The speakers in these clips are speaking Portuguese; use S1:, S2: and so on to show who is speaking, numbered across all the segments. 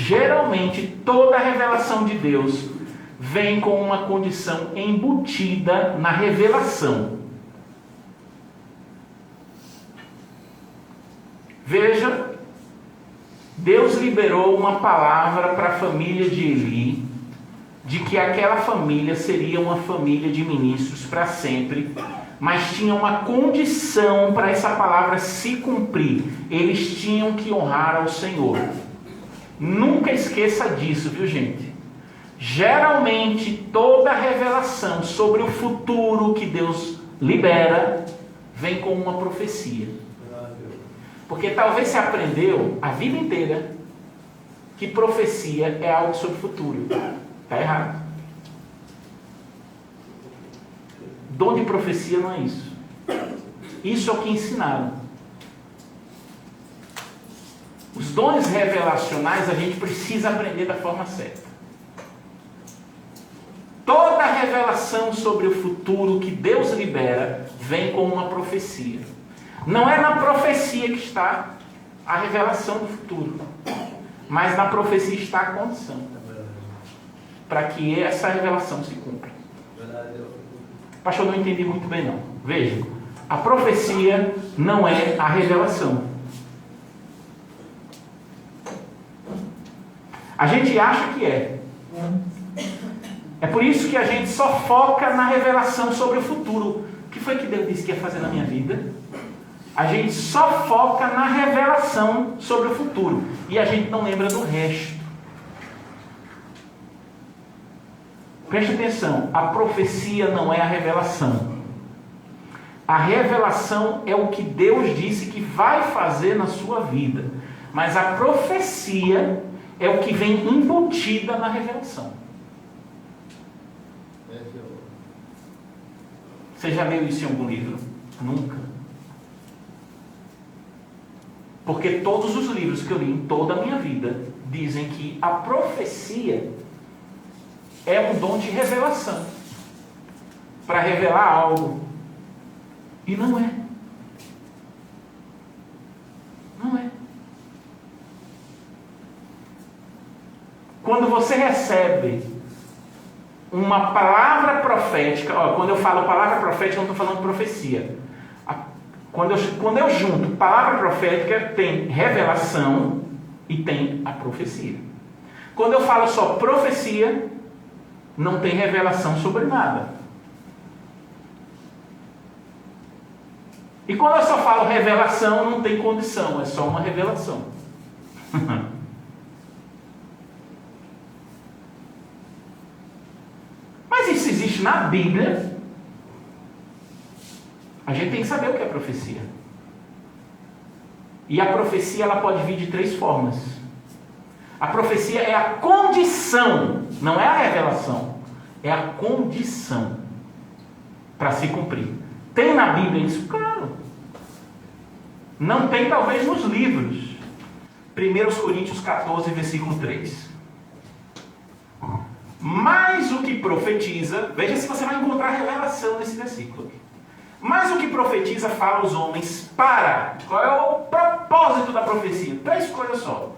S1: geralmente toda a revelação de Deus vem com uma condição embutida na revelação. Veja, Deus liberou uma palavra para a família de Eli, de que aquela família seria uma família de ministros para sempre, mas tinha uma condição para essa palavra se cumprir: eles tinham que honrar ao Senhor. Nunca esqueça disso, viu, gente? Geralmente toda revelação sobre o futuro que Deus libera vem com uma profecia. Porque talvez você aprendeu a vida inteira que profecia é algo sobre o futuro. Está errado. Dom de profecia não é isso. Isso é o que ensinaram. Os dons revelacionais a gente precisa aprender da forma certa. Toda revelação sobre o futuro que Deus libera vem com uma profecia. Não é na profecia que está a revelação do futuro, mas na profecia está a condição para que essa revelação se cumpra. Pastor, não entendi muito bem não. Veja, a profecia não é a revelação. A gente acha que é. É por isso que a gente só foca na revelação sobre o futuro. O que foi que Deus disse que ia fazer na minha vida? A gente só foca na revelação sobre o futuro. E a gente não lembra do resto. Preste atenção. A profecia não é a revelação. A revelação é o que Deus disse que vai fazer na sua vida. Mas a profecia é o que vem embutida na revelação. Você já leu isso em algum livro? Nunca. Porque todos os livros que eu li em toda a minha vida dizem que a profecia é um dom de revelação. Para revelar algo. E não é. Não é. Quando você recebe uma palavra profética, quando eu falo palavra profética, eu não estou falando profecia. Quando eu junto palavra profética, tem revelação e tem a profecia. Quando eu falo só profecia, não tem revelação sobre nada. E quando eu só falo revelação, não tem condição, é só uma revelação. Mas isso existe na Bíblia. A gente tem que saber o que é profecia. E a profecia ela pode vir de 3 formas. A profecia é a condição, não é a revelação. É a condição para se cumprir. Tem na Bíblia isso? Claro. Não tem talvez nos livros. 1 Coríntios 14, versículo 3. Mas o que profetiza, veja se você vai encontrar revelação nesse versículo. Mas o que profetiza fala aos homens para. Qual é o propósito da profecia? 3 coisas só: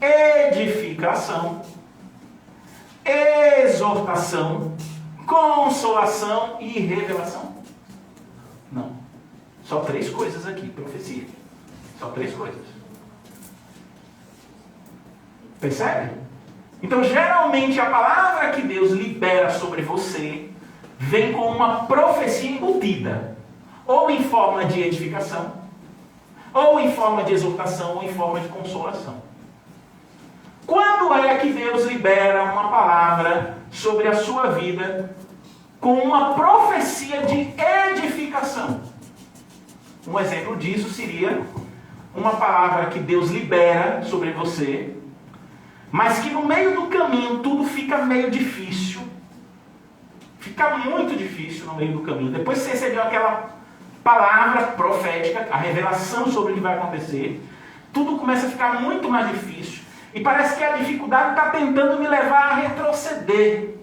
S1: edificação, exortação, consolação e revelação. Não. Só 3 coisas aqui, profecia. Só 3 coisas. Percebe? Então, geralmente, a palavra que Deus libera sobre você vem com uma profecia embutida, ou em forma de edificação, ou em forma de exortação, ou em forma de consolação. Quando é que Deus libera uma palavra sobre a sua vida com uma profecia de edificação? Um exemplo disso seria uma palavra que Deus libera sobre você, mas que no meio do caminho tudo fica meio difícil. Fica muito difícil no meio do caminho. Depois que você recebeu aquela palavra profética, a revelação sobre o que vai acontecer, tudo começa a ficar muito mais difícil. E parece que a dificuldade está tentando me levar a retroceder,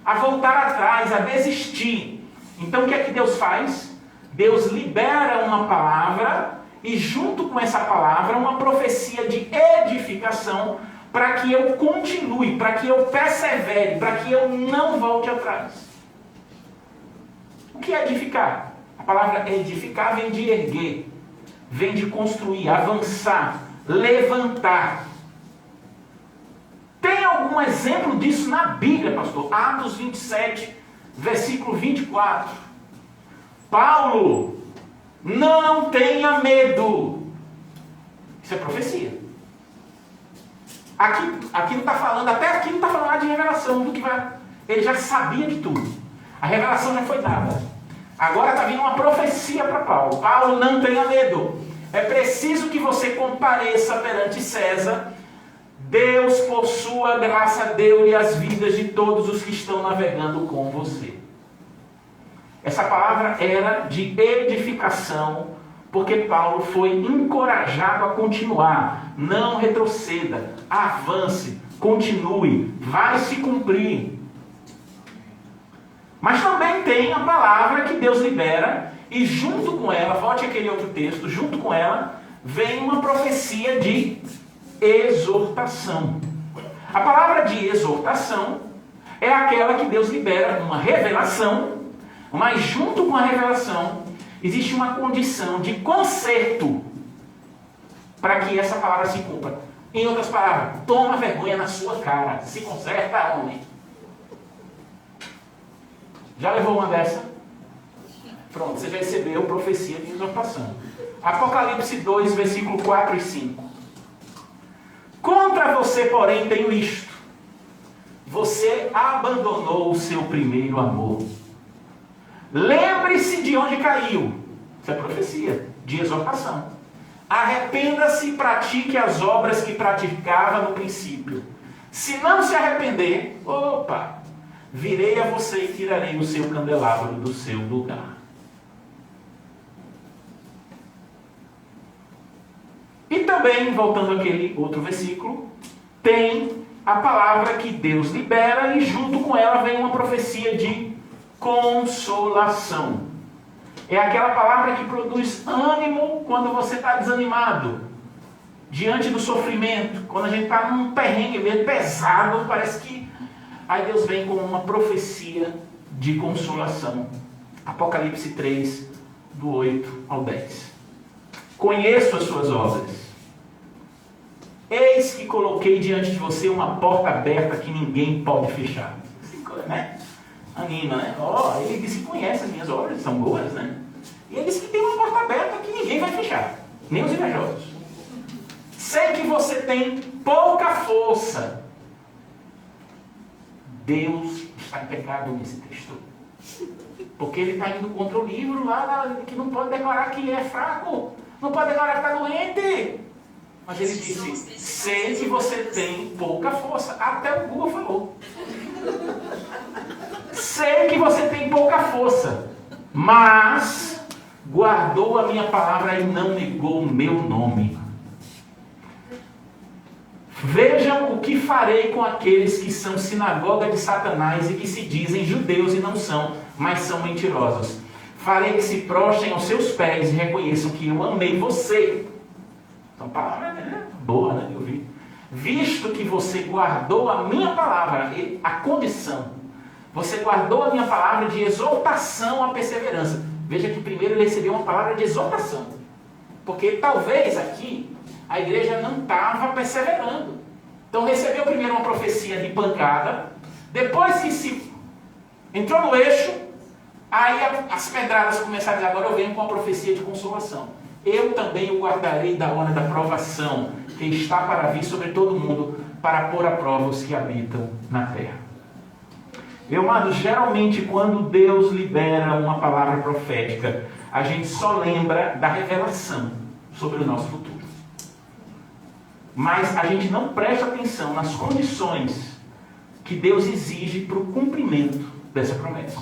S1: a voltar atrás, a desistir. Então o que é que Deus faz? Deus libera uma palavra e junto com essa palavra uma profecia de edificação, para que eu continue, para que eu persevere, para que eu não volte atrás. O que é edificar? A palavra edificar vem de erguer, vem de construir, avançar, levantar. Tem algum exemplo disso na Bíblia, pastor? Atos 27, versículo 24. Paulo, não tenha medo. Isso é profecia. Aqui não está falando, até aqui não está falando de revelação, do que vai. Ele já sabia de tudo. A revelação já foi dada. Agora está vindo uma profecia para Paulo. Paulo, não tenha medo. É preciso que você compareça perante César. Deus, por sua graça, deu-lhe as vidas de todos os que estão navegando com você. Essa palavra era de edificação, porque Paulo foi encorajado a continuar. Não retroceda, avance, continue, vai se cumprir. Mas também tem a palavra que Deus libera, e junto com ela, volte aquele outro texto, junto com ela, vem uma profecia de exortação. A palavra de exortação é aquela que Deus libera uma revelação, mas junto com a revelação existe uma condição de conserto para que essa palavra se cumpra. Em outras palavras, toma vergonha na sua cara, se conserta, homem. Já levou uma dessa? Pronto, você já recebeu profecia de exortação. Apocalipse 2, versículo 4 e 5. Contra você, porém, tenho isto: você abandonou o seu primeiro amor. Lembre-se de onde caiu. Isso é profecia de exortação. Arrependa-se e pratique as obras que praticava no princípio. Se não se arrepender, virei a você e tirarei o seu candelabro do seu lugar. E também, voltando àquele outro versículo, tem a palavra que Deus libera e junto com ela vem uma profecia de consolação. É aquela palavra que produz ânimo quando você está desanimado, diante do sofrimento, quando a gente está num perrengue meio pesado, parece que aí Deus vem com uma profecia de consolação. Apocalipse 3, do 8 ao 10. Conheço as suas obras. Eis que coloquei diante de você uma porta aberta que ninguém pode fechar. Né? Anima, né? Ele disse que conhece as minhas obras, são boas, né? E ele disse que tem uma porta aberta que ninguém vai fechar, nem os invejosos. Sei que você tem pouca força. Deus está em pecado nesse texto. Porque ele está indo contra o livro lá, que não pode declarar que é fraco, não pode declarar que está doente. Mas ele disse, sei que você tem pouca força. Até o Google falou. Sei que você tem pouca força, mas guardou a minha palavra e não negou o meu nome. Vejam o que farei com aqueles que são sinagoga de Satanás e que se dizem judeus e não são, mas são mentirosos. Farei que se prostrem aos seus pés e reconheçam que eu amei você. Então, a palavra é boa, né? Eu vi. Visto que você guardou a minha palavra, a condição, você guardou a minha palavra de exortação à perseverança. Veja que primeiro ele recebeu uma palavra de exortação. Porque talvez aqui a igreja não estava perseverando. Então recebeu primeiro uma profecia de pancada, depois que se entrou no eixo, aí as pedradas começaram a dizer, agora eu venho com a profecia de consolação. Eu também o guardarei da hora da provação, que está para vir sobre todo mundo, para pôr a prova os que habitam na terra. Meu amado, geralmente quando Deus libera uma palavra profética, a gente só lembra da revelação sobre o nosso futuro. Mas a gente não presta atenção nas condições que Deus exige para o cumprimento dessa promessa.